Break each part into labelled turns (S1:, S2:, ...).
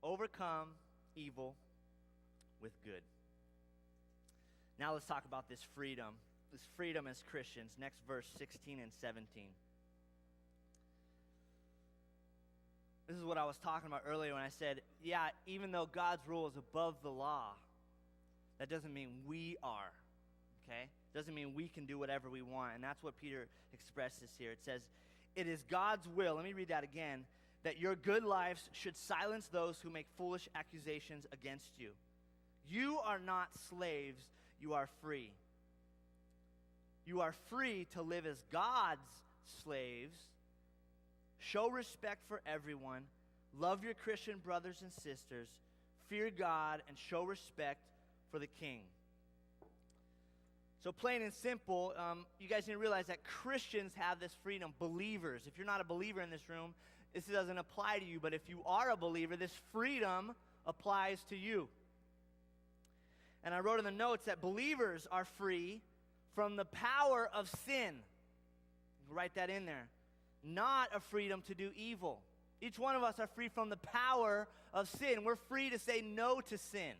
S1: overcome evil with good. Now let's talk about this freedom as Christians. Next verse, 16 and 17. This is what I was talking about earlier when I said, yeah, even though God's rule is above the law, that doesn't mean we are, okay? Doesn't mean we can do whatever we want, and that's what Peter expresses here. It says, it is God's will, let me read that again, that your good lives should silence those who make foolish accusations against you. You are not slaves, you are free. You are free to live as God's slaves. Show respect for everyone. Love your Christian brothers and sisters. Fear God and show respect for the king. So plain and simple, you guys need to realize that Christians have this freedom. Believers, if you're not a believer in this room, this doesn't apply to you. But if you are a believer, this freedom applies to you. And I wrote in the notes that believers are free from the power of sin. Write that in there. Not a freedom to do evil. Each one of us are free from the power of sin. We're free to say no to sin.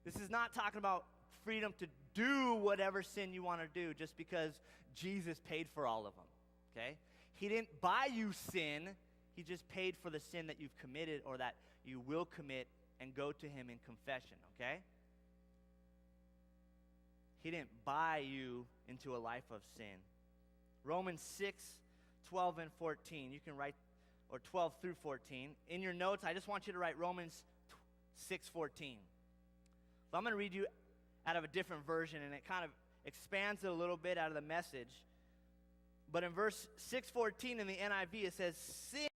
S1: This is not talking about freedom to do whatever sin you want to do just because Jesus paid for all of them, okay? He didn't buy you sin. He just paid for the sin that you've committed or that you will commit and go to him in confession, okay? He didn't buy you into a life of sin. Romans 6, 12 and 14. You can write, or 12 through 14. In your notes, I just want you to write Romans 6, 14. So I'm going to read you out of a different version, and it kind of expands it a little bit out of the Message. But in verse 6:14 in the NIV, it says, sin